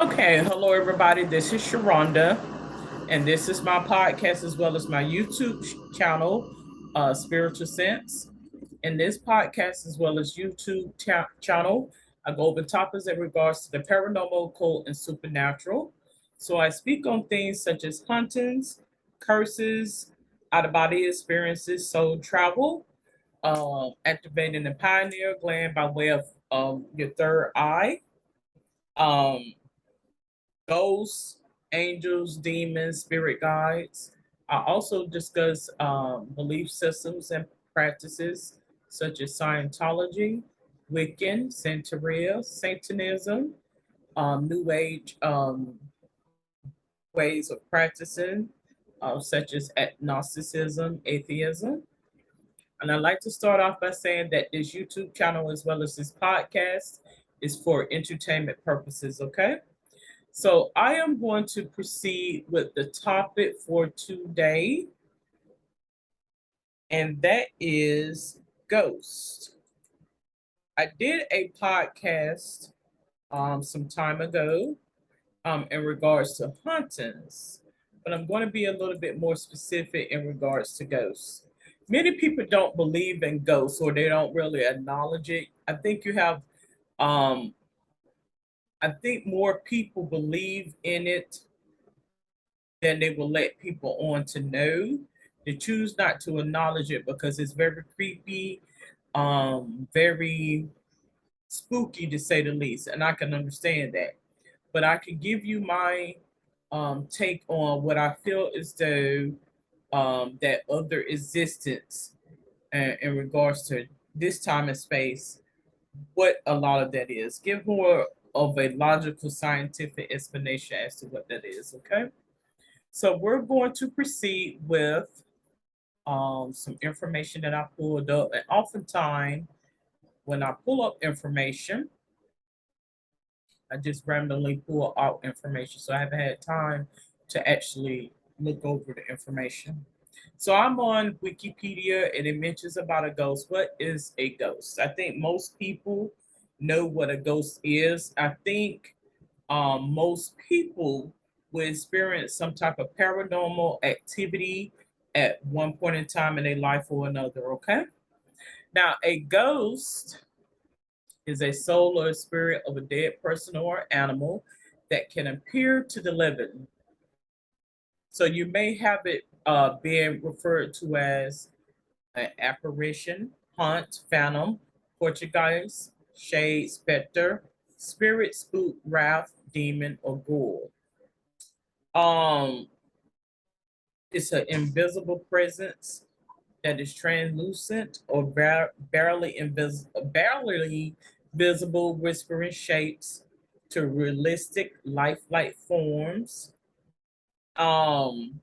Okay, hello everybody. This is Sharonda, and this is my podcast as well as my YouTube channel, Spiritual Sense. In this podcast as well as YouTube channel, I go over topics in regards to the paranormal, occult, and supernatural. So I speak on things such as hauntings, curses, out of body experiences, soul travel, activating the pineal gland by way of your third eye. Um, Ghosts, angels, demons, spirit guides. I also discuss belief systems and practices such as Scientology, Wiccan, Santeria, Satanism, New Age ways of practicing, such as agnosticism, atheism. And I'd like to start off by saying that this YouTube channel, as well as this podcast, is for entertainment purposes, okay? So I am going to proceed with the topic for today, and that is ghosts. I did a podcast some time ago in regards to hauntings, but I'm going to be a little bit more specific in regards to ghosts. Many people don't believe in ghosts or they don't really acknowledge it. Um, I think more people believe in it then they will let people on to know. They choose not to acknowledge it because it's very creepy, very spooky to say the least, and I can understand that. But I can give you my take on what I feel is though that other existence in regards to this time and space, what a lot of that is. Give more of a logical, scientific explanation as to what that is. Okay. So we're going to proceed with some information that I pulled up. And oftentimes, when I pull up information, I just randomly pull out information. So I haven't had time to actually look over the information. So I'm on Wikipedia and it mentions about a ghost. What is a ghost? I think most people know what a ghost is. I think most people will experience some type of paranormal activity at one point in time in their life or another. Okay. Now, a ghost is a soul or a spirit of a dead person or animal that can appear to the living. So you may have it being referred to as an apparition, haunt, phantom, Portuguese, shade, specter, spirit, spook, wrath, demon, or ghoul. Um, it's an invisible presence that is translucent or barely visible, whispering shapes to realistic, lifelike forms. Um,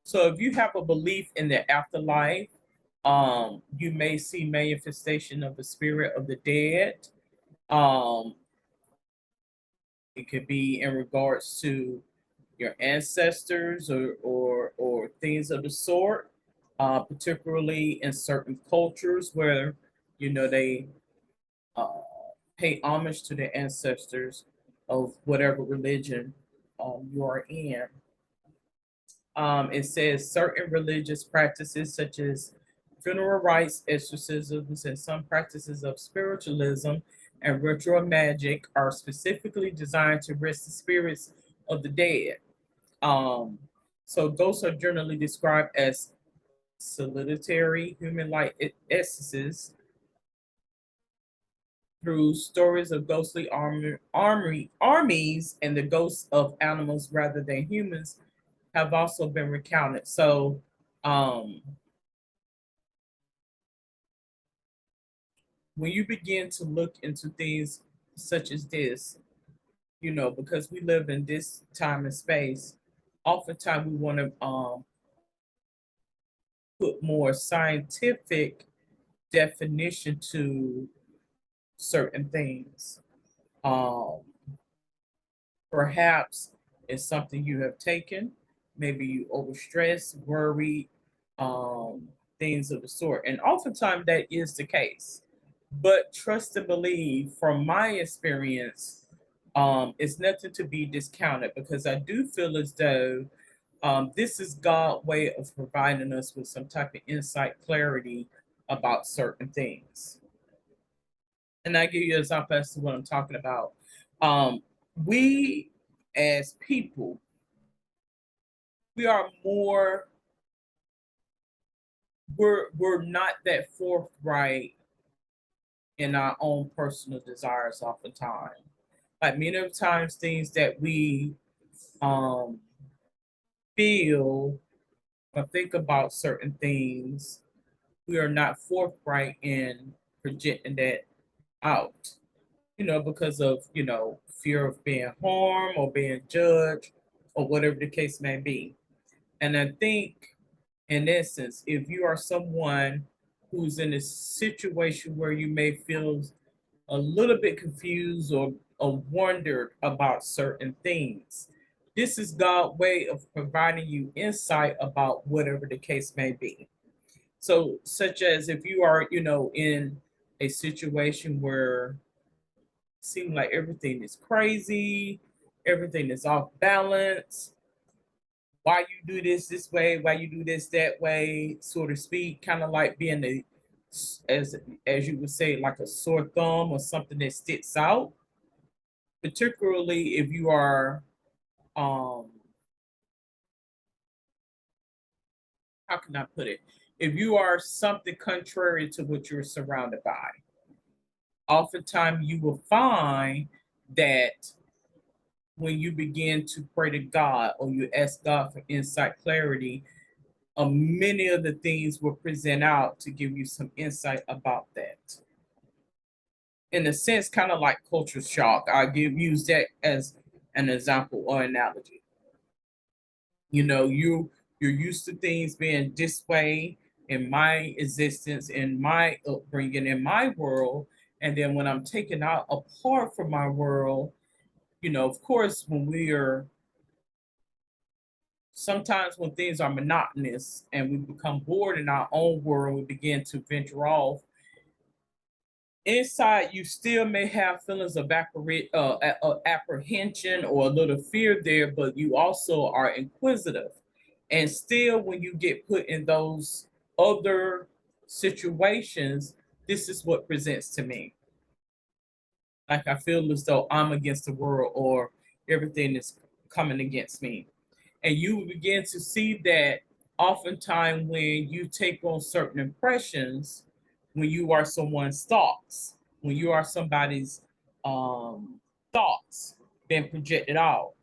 so if you have a belief in the afterlife, you may see manifestation of the spirit of the dead. Um, it could be in regards to your ancestors or things of the sort, particularly in certain cultures where they uh, pay homage to their ancestors of whatever religion you are in. It says certain religious practices such as funeral rites, exorcisms, and some practices of spiritualism and ritual magic are specifically designed to rest the spirits of the dead. Um, so ghosts are generally described as solitary human-like essences through stories of ghostly armies and the ghosts of animals rather than humans have also been recounted. So um, when you begin to look into things such as this, because we live in this time and space, oftentimes we want to put more scientific definition to certain things. Um, Perhaps it's something you have taken, maybe you overstress, worry, um, things of the sort. And oftentimes that is the case. But trust and believe, from my experience, It's nothing to be discounted because I do feel as though this is God's way of providing us with some type of insight, clarity about certain things. And I give you an example as to what I'm talking about. Um, we as people, we are more, we're not that forthright in our own personal desires oftentimes. Like many of the times things that we um feel or think about certain things, we are not forthright in projecting that out, because of, fear of being harmed or being judged or whatever the case may be. And I think, in essence, if you are someone who's in a situation where you may feel a little bit confused or wondered about certain things, this is God's way of providing you insight about whatever the case may be. So, such as if you are, in a situation where it seems like everything is crazy, everything is off balance, why you do this way, why you do this that way, so to speak, kind of like being as as you would say, like a sore thumb or something that sticks out, particularly if you are um how can I put it? If you are something contrary to what you're surrounded by, oftentimes you will find that when you begin to pray to God or you ask God for insight, clarity, many of the things will present out to give you some insight about that. In a sense, kind of like culture shock. Use that as an example or analogy. You're used to things being this way in my existence, in my upbringing, in my world, and then when I'm taken out apart from my world, of course, when we are sometimes when things are monotonous and we become bored in our own world, we begin to venture off. Inside, you still may have feelings of apprehension or a little fear there, but you also are inquisitive. And still, when you get put in those other situations, this is what presents to me. Like I feel as though I'm against the world or everything is coming against me. And you will begin to see that oftentimes when you take on certain impressions, when you are someone's thoughts, when you are somebody's thoughts being projected out,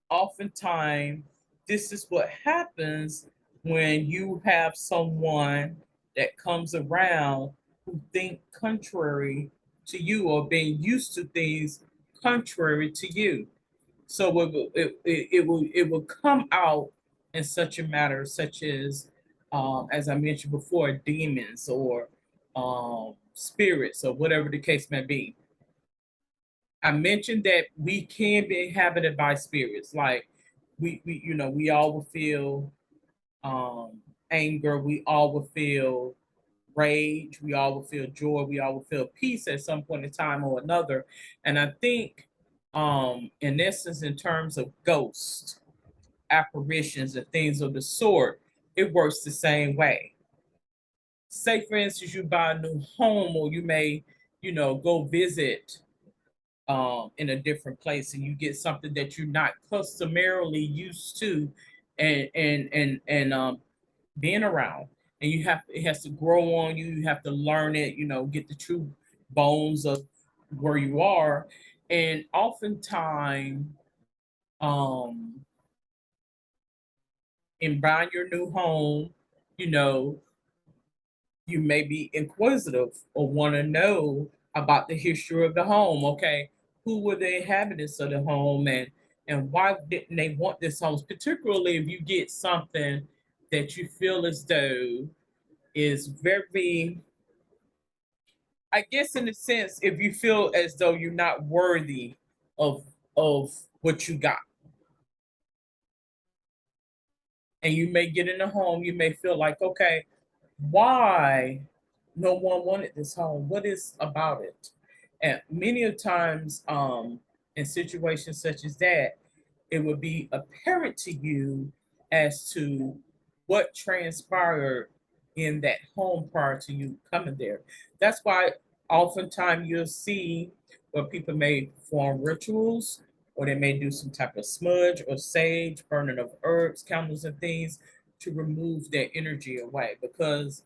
oftentimes this is what happens when you have someone that comes around who think contrary to you or being used to things contrary to you. So it will come out in such a matter such as I mentioned before, demons or spirits or whatever the case may be. I mentioned that we can be inhabited by spirits. Like we all will feel um, anger. We all will feel rage. We all will feel joy. We all will feel peace at some point in time or another. And I think, in essence, in terms of ghosts, apparitions, and things of the sort, it works the same way. Say, for instance, you buy a new home, or you may, go visit in a different place, and you get something that you're not customarily used to, and being around, and it has to grow on you. You have to learn it. Get the true bones of where you are, and oftentimes, um, in buying your new home, you know, you may be inquisitive or want to know about the history of the home. Okay, who were the inhabitants of the home, and why didn't they want this home? Particularly if you get something that you feel as though is very, I guess, in a sense, if you feel as though you're not worthy of what you got, and you may get in a home, you may feel like, okay, why no one wanted this home? What is about it? And many of times, in situations such as that, it would be apparent to you as to what transpired in that home prior to you coming there. That's why oftentimes you'll see where people may perform rituals or they may do some type of smudge or sage, burning of herbs, candles, and things to remove that energy away because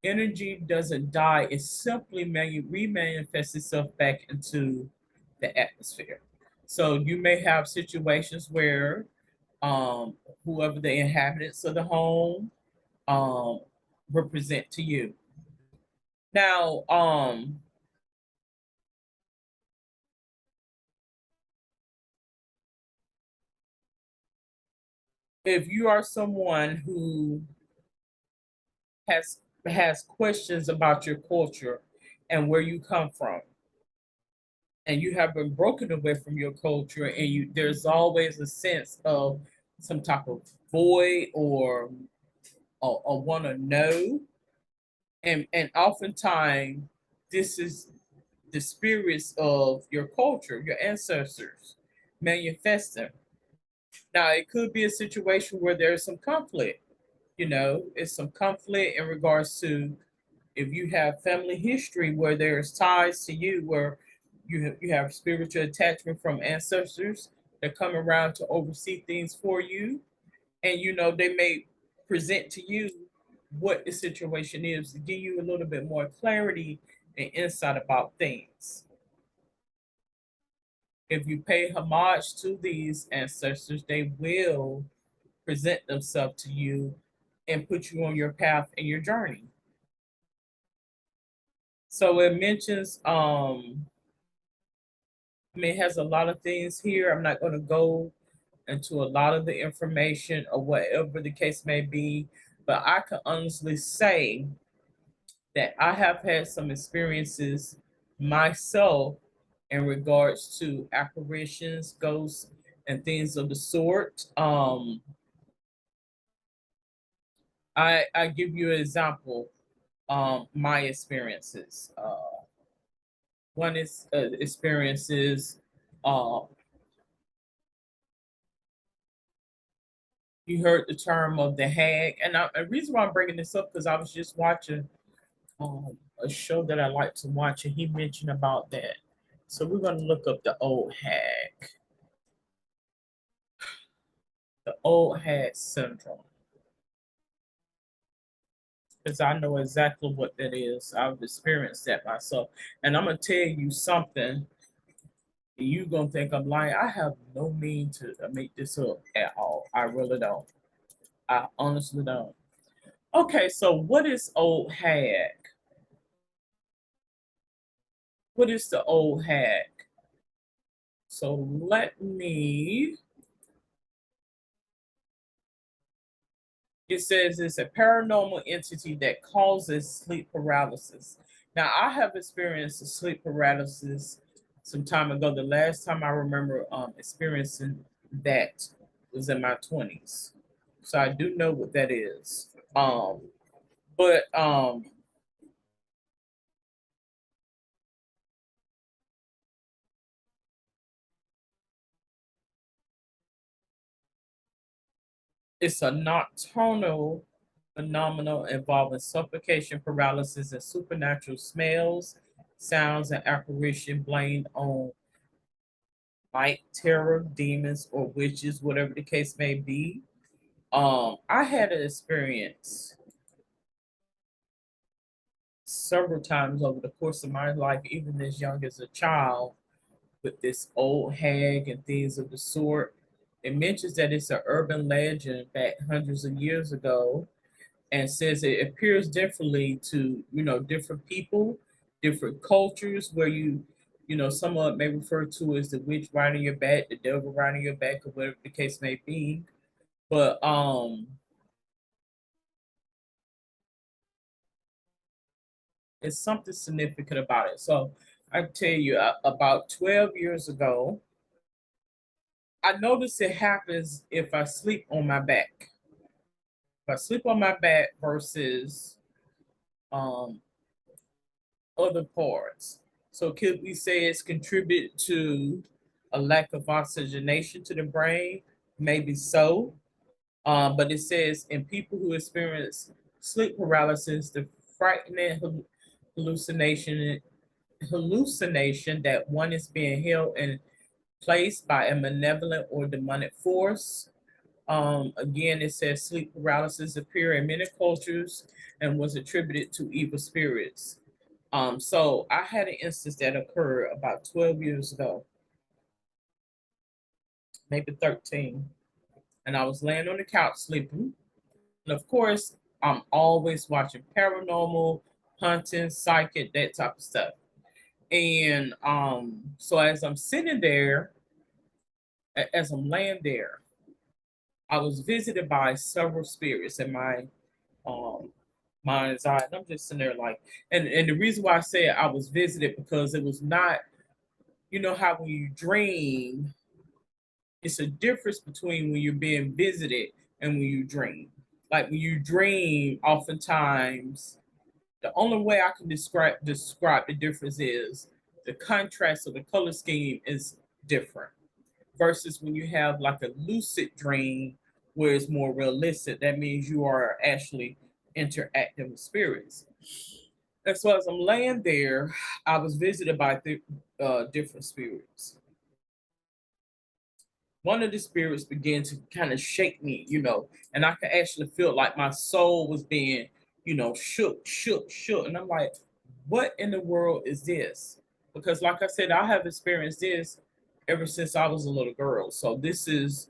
energy doesn't die, it simply remanifests itself back into the atmosphere. So you may have situations where um, whoever the inhabitants of the home um, represent to you. Now, if you are someone who has questions about your culture and where you come from, and you have been broken away from your culture, and you there's always a sense of some type of void or want to know, and oftentimes this is the spirits of your culture, your ancestors manifesting. Now, it could be a situation where there's some conflict. It's some conflict in regards to if you have family history where there's ties to you, where you have spiritual attachment from ancestors that come around to oversee things for you, and they may present to you what the situation is to give you a little bit more clarity and insight about things. If you pay homage to these ancestors, they will present themselves to you and put you on your path and your journey. So it mentions, it has a lot of things here. I'm not going to go into a lot of the information or whatever the case may be, but I can honestly say that I have had some experiences myself in regards to apparitions, ghosts, and things of the sort. I give you an example. My experiences. One is experiences. Uh, you heard the term of the hag, and the reason why I'm bringing this up because I was just watching a show that I like to watch, and he mentioned about that. So we're going to look up the old hag syndrome, because I know exactly what that is. I've experienced that myself, and I'm gonna tell you something. You gonna think I'm lying? I have no mean to make this up at all. I really don't. I honestly don't. Okay, so what is old hag? What is the old hag? So let me. It says it's a paranormal entity that causes sleep paralysis. Now, I have experienced sleep paralysis some time ago. The last time I remember experiencing that was in my 20s. So I do know what that is. But it's a nocturnal phenomenon involving suffocation, paralysis, and supernatural smells, sounds, and apparition blamed on night terror, demons, or witches, whatever the case may be. I had an experience several times over the course of my life, even as young as a child, with this old hag and things of the sort. It mentions that it's an urban legend back hundreds of years ago, and says it appears differently to different people, different cultures, where some of it may refer to as the witch riding your back, the devil riding your back, or whatever the case may be. But it's something significant about it. So I tell you, about 12 years ago, I noticed it happens if I sleep on my back. If I sleep on my back versus um, other parts. So could we say it's contributed to a lack of oxygenation to the brain, maybe so. But it says in people who experience sleep paralysis, the frightening hallucination hallucination that one is being held in place by a malevolent or demonic force. Again, it says sleep paralysis appear in many cultures and was attributed to evil spirits. So I had an instance that occurred about 12 years ago, maybe 13, and I was laying on the couch sleeping. And of course, I'm always watching paranormal, hunting, psychic, that type of stuff. And so as I'm sitting there, as I'm laying there, I was visited by several spirits in my um mind's eye. And I'm just sitting there like, and the reason why I say I was visited because it was not, you know how when you dream, it's a difference between when you're being visited and when you dream. Like when you dream, oftentimes the only way I can describe the difference is the contrast of the color scheme is different versus when you have like a lucid dream where it's more realistic. That means you are actually interacting with spirits. And so as I'm laying there, I was visited by different spirits. One of the spirits began to kind of shake me, and I could actually feel like my soul was being, shook. And I'm like, what in the world is this? Because, like I said, I have experienced this ever since I was a little girl. So this is,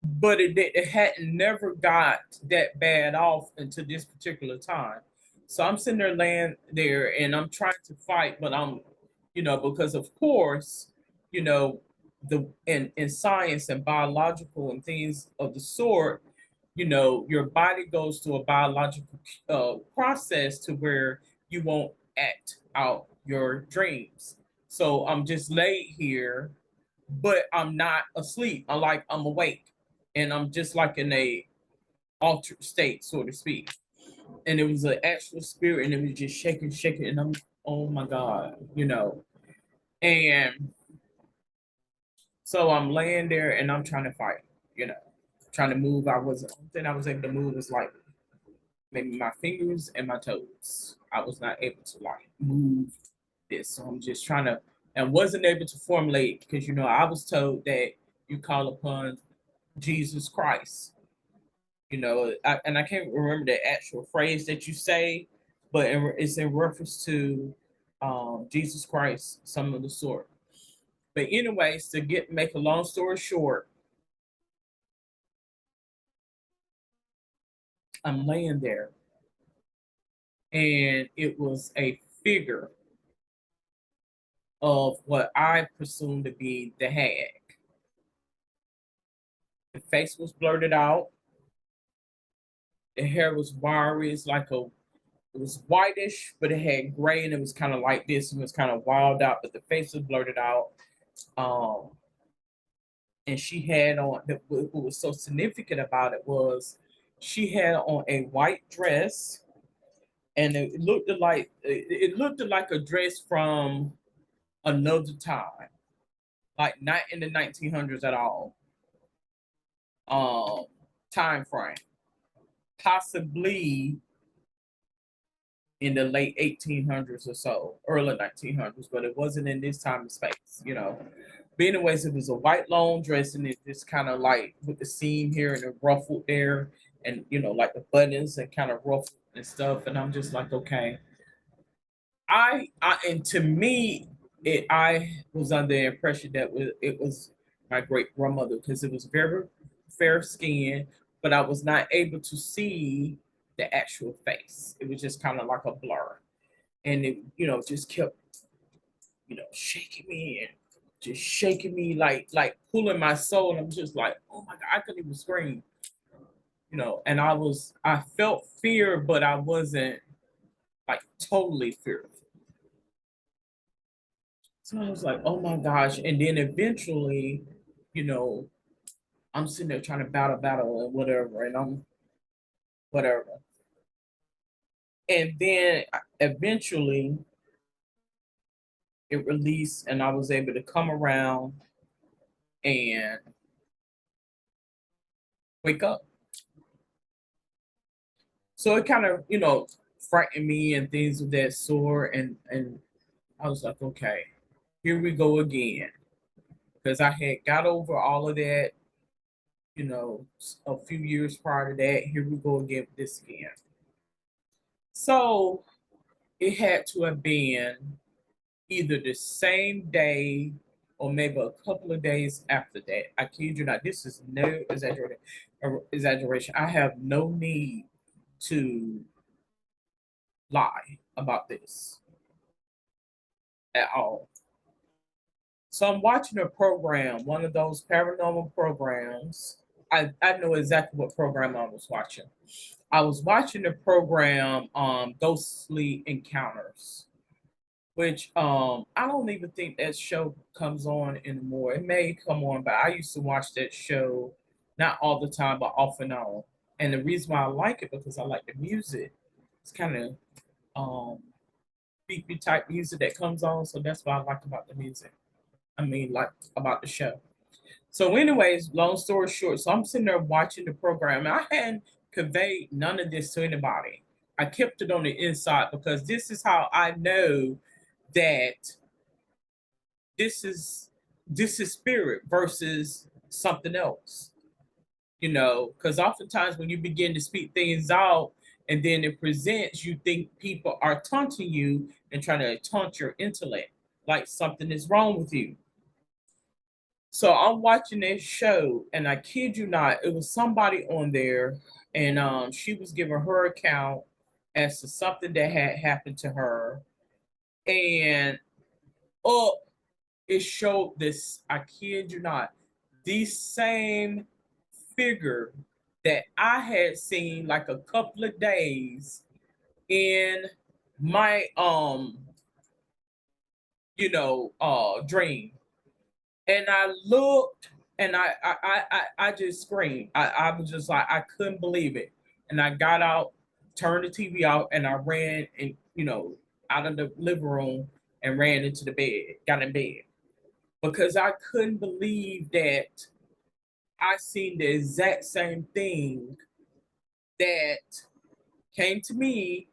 but it hadn't never got that bad off until this particular time. So I'm sitting there laying there and I'm trying to fight, but because of course, you know, in science and biological and things of the sort, your body goes through a biological process to where you won't act out your dreams. So I'm just laid here, but I'm not asleep. I'm awake, and I'm just like in a altered state, so to speak. And it was an actual spirit, and it was just shaking, and I'm, oh my god. And so I'm laying there, and I'm trying to fight, you know, trying to move. The only thing I was able to move was like maybe my fingers and my toes. I was not able to like move this, so I'm just trying to, and wasn't able to formulate because I was told that you call upon Jesus Christ. And I can't remember the actual phrase that you say, but it's in reference to Jesus Christ, some of the sort. But anyways, to make a long story short, I'm laying there, and it was a figure of what I presumed to be the hag. The face was blurted out. The hair was wiry. It was whitish, but it had gray, and it was kind of like this, and it was kind of wild out. But the face was blurted out. Um, and she had on, what was so significant about it was she had on a white dress, and it looked like a dress from another time, like not in the 1900s at all. Um, Time frame, possibly in the late 1800s or so, early 1900s, but it wasn't in this time and space. But anyways, it was a white long dress, and it just kind of like with the seam here and the ruffled there, and like the buttons and kind of ruffled and stuff. And I'm just like, okay. I and to me, I was under the impression that it was my great grandmother because it was very fair skin, but I was not able to see the actual face. It was just kind of like a blur, and it just kept shaking me and just shaking me like pulling my soul. And I'm just like, oh my god, I couldn't even scream. And I felt fear, but I wasn't like totally fearful. So I was like, oh my gosh. And then eventually, you know, I'm sitting there trying to battle and whatever, and I'm whatever. And then eventually it released and I was able to come around and wake up. So it kind of, frightened me and things of that sort. And I was like, okay, here we go again. Because I had got over all of that, a few years prior to that. Here we go again with this again. So it had to have been either the same day or maybe a couple of days after that. I kid you not. This is no exaggeration. I have no need to lie about this at all. So I'm watching a program, one of those paranormal programs. I know exactly what program I was watching. I was watching the program Ghostly Encounters, which I don't even think that show comes on anymore. It may come on, but I used to watch that show not all the time, but off and on. And the reason why I like it because I like the music. It's kind of beepy type music that comes on, so that's what I like about the music. I mean, like about the show. So, anyways, long story short, so I'm sitting there watching the program. And I hadn't conveyed none of this to anybody. I kept it on the inside because this is how I know that this is this is spirit versus something else. Because oftentimes when you begin to speak things out and then it presents, you think people are taunting you and trying to taunt your intellect, like something is wrong with you. So I'm watching this show, and I kid you not, it was somebody on there, and she was giving her account as to something that had happened to her, and oh, it showed this. I kid you not, the same figure that I had seen like a couple of days in my dream. And I looked and I just screamed. I was just like I couldn't believe it. And I got out, turned the TV out, and I ran and out of the living room and ran into the bed, got in bed. Because I couldn't believe that I seen the exact same thing that came to me,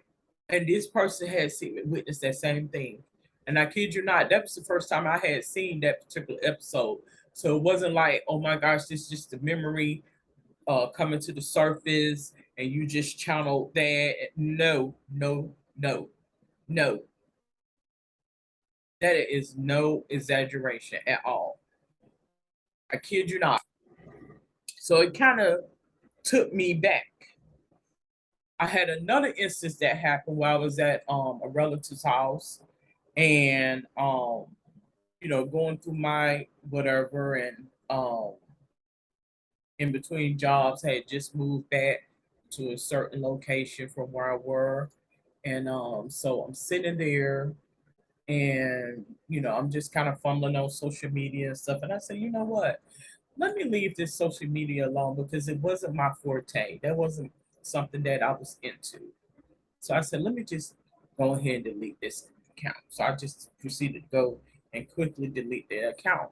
and this person had seen witnessed that same thing. And I kid you not, that was the first time I had seen that particular episode. So it wasn't like, oh my gosh, this is just a memory coming to the surface and you just channeled that. No, no, no, no. That is no exaggeration at all. I kid you not. So it kind of took me back. I had another instance that happened while I was at a relative's house and going through my whatever and in between jobs had just moved back to a certain location from where I were. And so I'm sitting there and I'm just kind of fumbling on social media and stuff. And I said, you know what? Let me leave this social media alone because it wasn't my forte. That wasn't something that I was into. So I said, let me just go ahead and delete this account. So I just proceeded to go and quickly delete the account.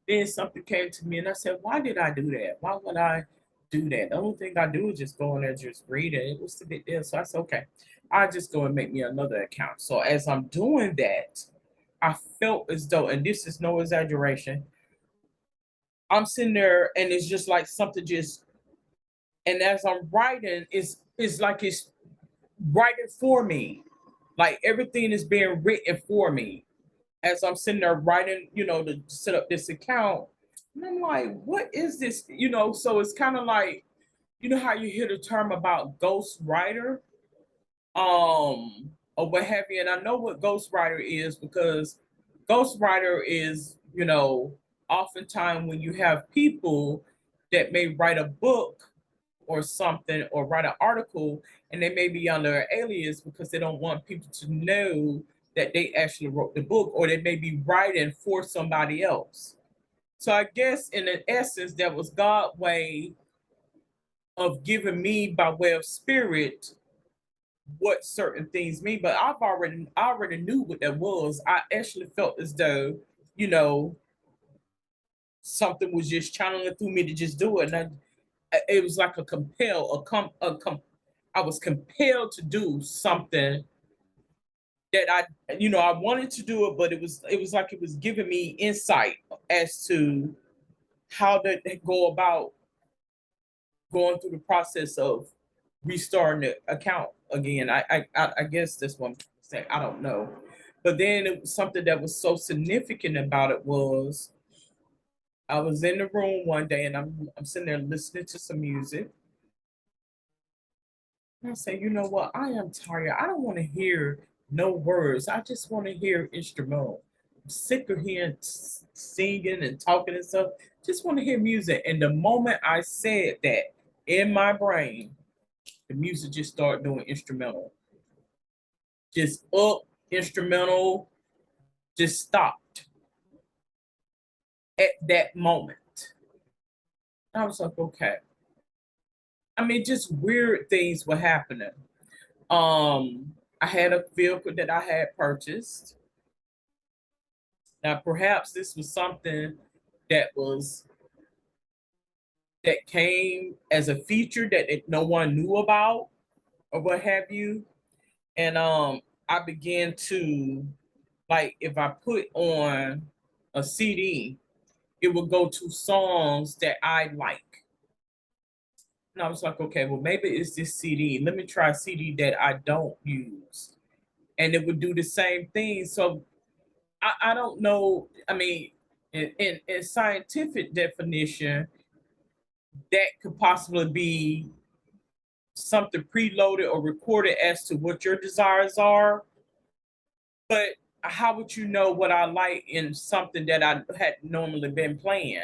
Then something came to me and I said, why did I do that? Why would I do that? The only thing I do is just go in there and just read it. It was the big deal. So I said, okay, I'll just go and make me another account. So as I'm doing that, I felt as though, and this is no exaggeration, I'm sitting there and it's just like something just, and as I'm writing, it's like it's writing for me. Like everything is being written for me as I'm sitting there writing, to set up this account. And I'm like, what is this? So it's kind of like, how you hear the term about ghost writer, or what have you. And I know what ghost writer is because ghost writer is, oftentimes when you have people that may write a book or something or write an article and they may be under an alias because they don't want people to know that they actually wrote the book or they may be writing for somebody else. So I guess in an essence that was God's way of giving me by way of spirit what certain things mean, but I already knew what that was. I actually felt as though, you know, something was just channeling through me to just do it. And it was like a compel, I was compelled to do something that I wanted to do it, but it was like it was giving me insight as to how to go about going through the process of restarting the account again. I guess that's what I'm saying. I don't know. But then it was something that was so significant about it was I was in the room one day and I'm sitting there listening to some music. And I say, you know what? I am tired. I don't want to hear no words. I just want to hear instrumental. I'm sick of hearing singing and talking and stuff. Just want to hear music. And the moment I said that in my brain, the music just started doing instrumental. Just up, instrumental, just stopped at that moment. I was like, okay. I mean, just weird things were happening. I had a vehicle that I had purchased. Now, perhaps this was something that was that came as a feature that no one knew about or what have you. And I began to like if I put on a CD, it would go to songs that I like. And I was like, okay, well, maybe it's this CD. Let me try a CD that I don't use. And it would do the same thing. So I don't know. I mean, in scientific definition, that could possibly be something preloaded or recorded as to what your desires are. But how would you know what I like in something that I had normally been playing?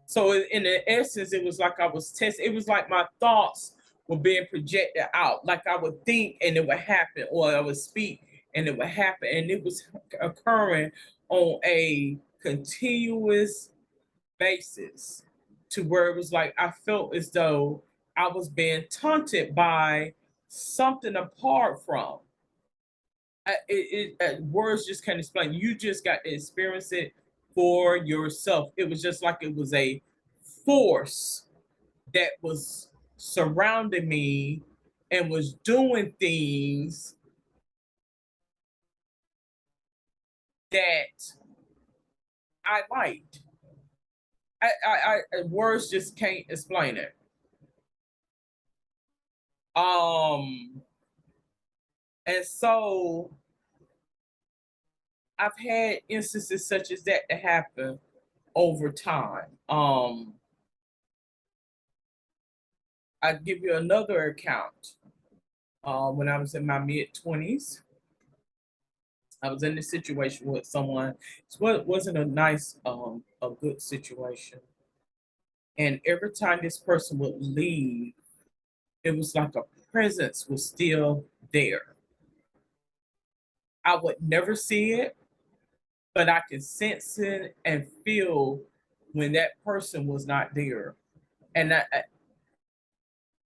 So in the essence, it was like I was testing. It was like my thoughts were being projected out. Like I would think and it would happen, or I would speak and it would happen, and it was occurring on a continuous basis to where it was like I felt as though I was being taunted by something apart from. Words just can't explain. You just got to experience it for yourself. It was just like it was a force that was surrounding me and was doing things that I liked. Words just can't explain it. Um, and so I've had instances such as that to happen over time. I give you another account. When I was in my mid 20s, I was in a situation with someone. It wasn't a nice, a good situation. And every time this person would leave, it was like a presence was still there. I would never see it, but I could sense it and feel when that person was not there. And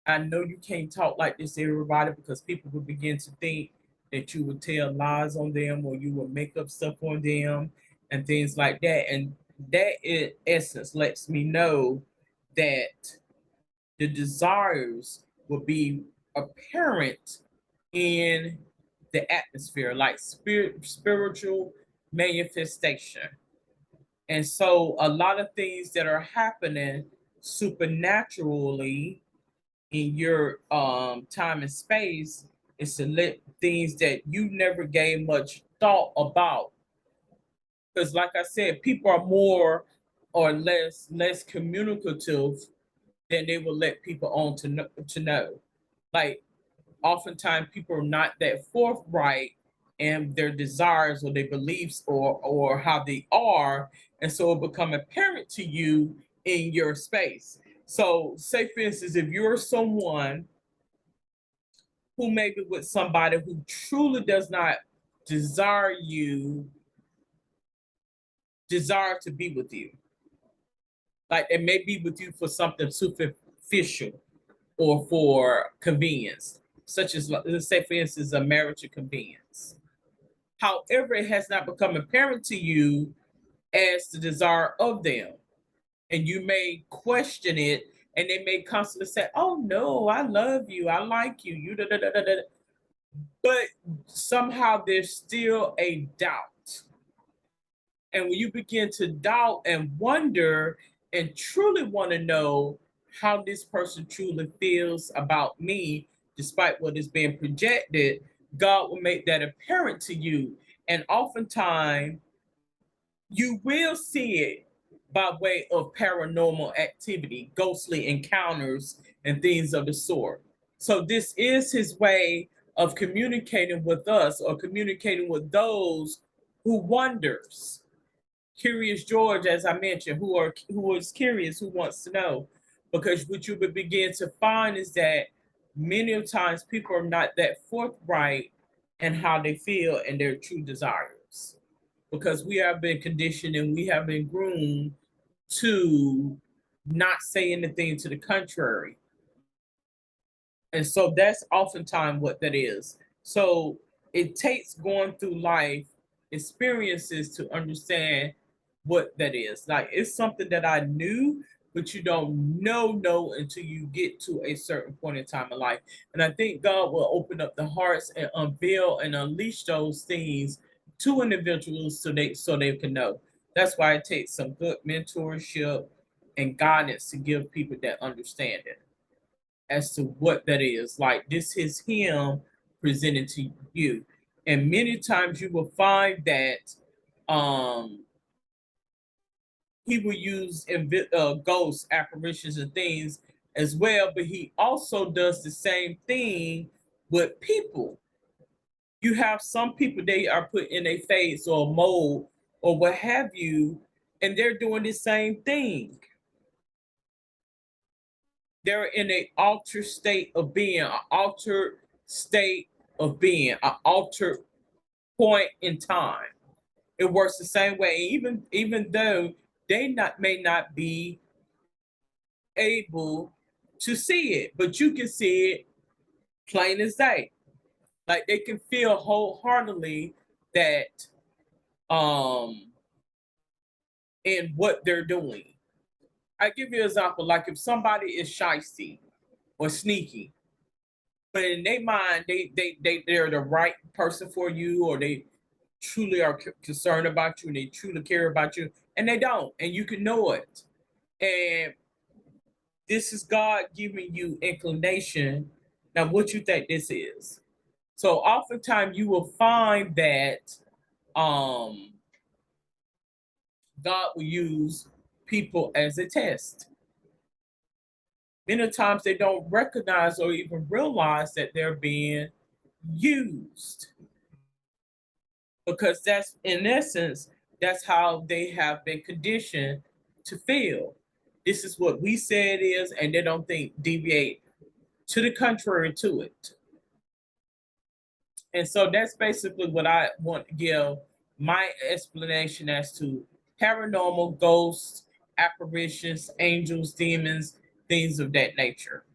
I know you can't talk like this to everybody because people will begin to think that you would tell lies on them or you would make up stuff on them and things like that. And that, in essence, lets me know that the desires will be apparent in the atmosphere, like spiritual manifestation. And so, a lot of things that are happening supernaturally in your time and space is to let things that you never gave much thought about. Because like I said, people are more or less communicative than they will let people on to know. Like oftentimes people are not that forthright in their desires or their beliefs or how they are, and so it become apparent to you in your space. So say for instance, if you're someone who may be with somebody who truly does not desire you, desire to be with you. Like they may be with you for something superficial or for convenience. such as, let's say, for instance, a marriage of convenience. However, it has not become apparent to you as the desire of them. And you may question it, and they may constantly say, "Oh no, I love you, I like you, you da da da da da." But somehow there's still a doubt. And when you begin to doubt and wonder and truly want to know how this person truly feels about me, despite what is being projected, God will make that apparent to you. And oftentimes, you will see it by way of paranormal activity, ghostly encounters, and things of the sort. So, this is his way of communicating with us or communicating with those who wonders. Curious George, as I mentioned, who is curious, who wants to know. Because what you would begin to find is that many of times people are not that forthright in how they feel and their true desires. Because we have been conditioned and we have been groomed to not say anything to the contrary. And so that's oftentimes what that is. So it takes going through life experiences to understand what that is. Like it's something that I knew, but you don't know until you get to a certain point in time in life. And I think God will open up the hearts and unveil and unleash those things to individuals so they can know. That's why it takes some good mentorship and guidance to give people that understanding as to what that is. Like this is him presented to you. And many times you will find that um he will use ghosts, apparitions, and things as well, but he also does the same thing with people. You have some people, they are put in a phase or a mold or what have you, and they're doing the same thing. They're in an altered state of being, an altered state of being, an altered point in time. It works the same way, even though they not may not be able to see it, but you can see it plain as day. Like they can feel wholeheartedly that um in what they're doing. I give you an example, like if somebody is shysty or sneaky, but in their mind they're the right person for you, or they truly are concerned about you and they truly care about you, and they don't, and you can know it. And this is God giving you inclination. Now, what you think this is? So, oftentimes you will find that um, God will use people as a test. Many times they don't recognize or even realize that they're being used, because that's in essence that's how they have been conditioned to feel. This is what we say it is, and they don't think deviate to the contrary to it. And so that's basically what I want to give my explanation as to paranormal, ghosts, apparitions, angels, demons, things of that nature.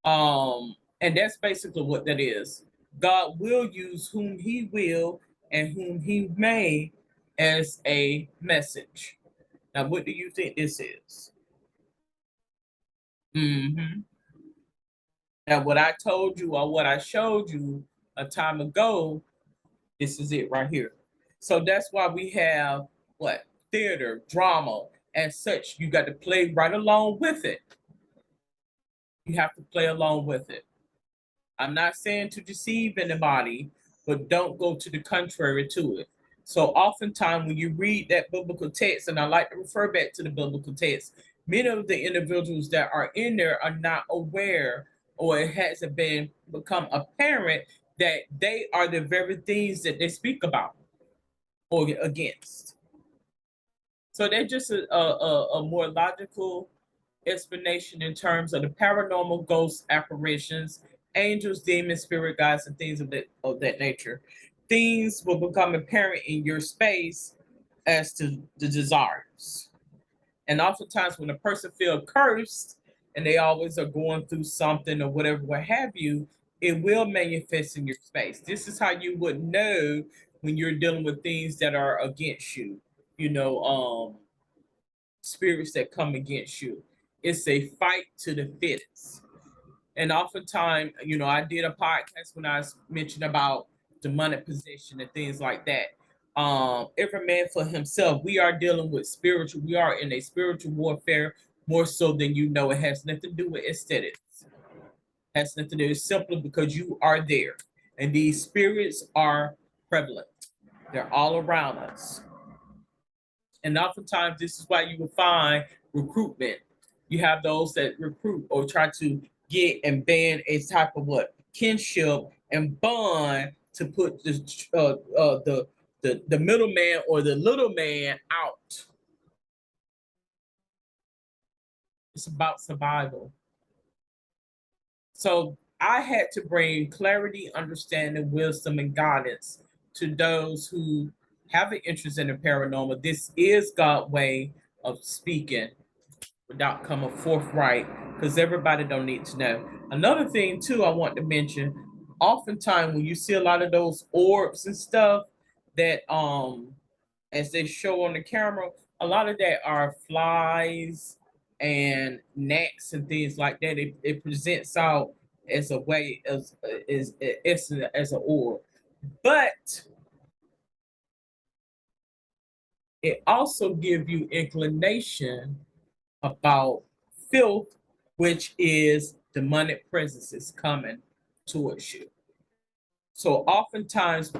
And that's basically what that is. God will use whom he will and whom he may as a message. Now, what do you think this is? Hmm. Now, what I told you or what I showed you a time ago, this is it right here. So that's why we have what? Theater, drama, and such. You got to play right along with it. You have to play along with it. I'm not saying to deceive anybody, but don't go to the contrary to it. So oftentimes when you read that biblical text, and I like to refer back to the biblical text, many of the individuals that are in there are not aware, or it hasn't been become apparent that they are the very things that they speak about or against. So they're just a more logical explanation in terms of the paranormal, ghosts, apparitions, angels, demons, spirit guides, and things of that nature. Things will become apparent in your space as to the desires. And oftentimes when a person feels cursed, and they always are going through something or whatever, what have you, it will manifest in your space. This is how you would know when you're dealing with things that are against you, you know, spirits that come against you. It's a fight to the fittest. And oftentimes, you know, I did a podcast when I was mentioning about demonic possession and things like that. Every man for himself. We are dealing with spiritual. We are in a spiritual warfare more so than you know. It has nothing to do with aesthetics. It has nothing to do. It's simply because you are there, and these spirits are prevalent. They're all around us. And oftentimes, this is why you will find recruitment. You have those that recruit or try to get and ban a type of what kinship and bond to put the middleman or the little man out. It's about survival. So I had to bring clarity, understanding, wisdom, and guidance to those who have an interest in the paranormal. This is God's way of speaking without coming forthright, because everybody don't need to know. Another thing too, I want to mention, oftentimes when you see a lot of those orbs and stuff that as they show on the camera, a lot of that are flies and gnats and things like that. It presents out as a way as an orb, but it also gives you inclination about filth, which is demonic presences coming towards you. So oftentimes,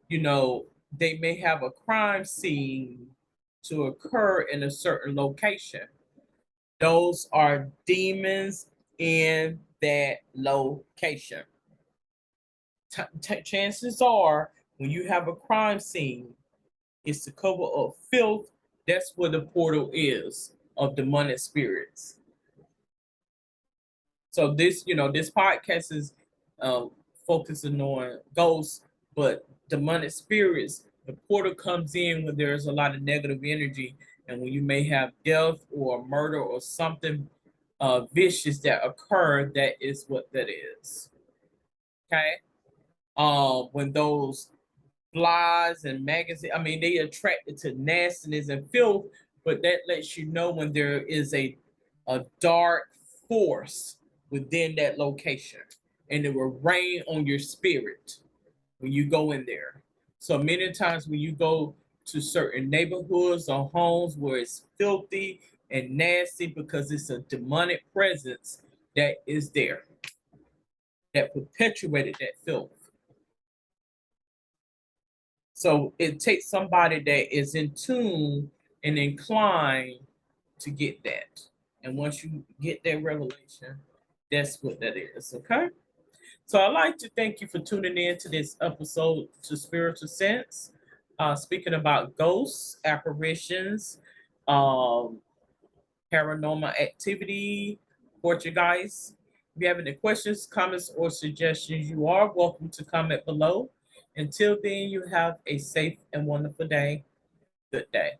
you know, they may have a crime scene to occur in a certain location. Those are demons in that location. Chances are, when you have a crime scene, it's to cover up filth. That's where the portal is of demonic spirits. So this, you know, this podcast is uh, focusing on ghosts, but demonic spirits. The portal comes in when there's a lot of negative energy, and when you may have death or murder or something vicious that occur. That is what that is. Okay. When those flies and maggots, I mean, they attracted to nastiness and filth, but that lets you know when there is a dark force within that location, and it will rain on your spirit when you go in there. So many times when you go to certain neighborhoods or homes where it's filthy and nasty because it's a demonic presence that is there that perpetuated that filth. So it takes somebody that is in tune and inclined to get that. And once you get that revelation, that's what that is. Okay. So I'd like to thank you for tuning in to this episode to Spiritual Sense, speaking about ghosts, apparitions, um, paranormal activity, Portuguese. If you have any questions, comments, or suggestions, you are welcome to comment below. Until then, you have a safe and wonderful day. Good day.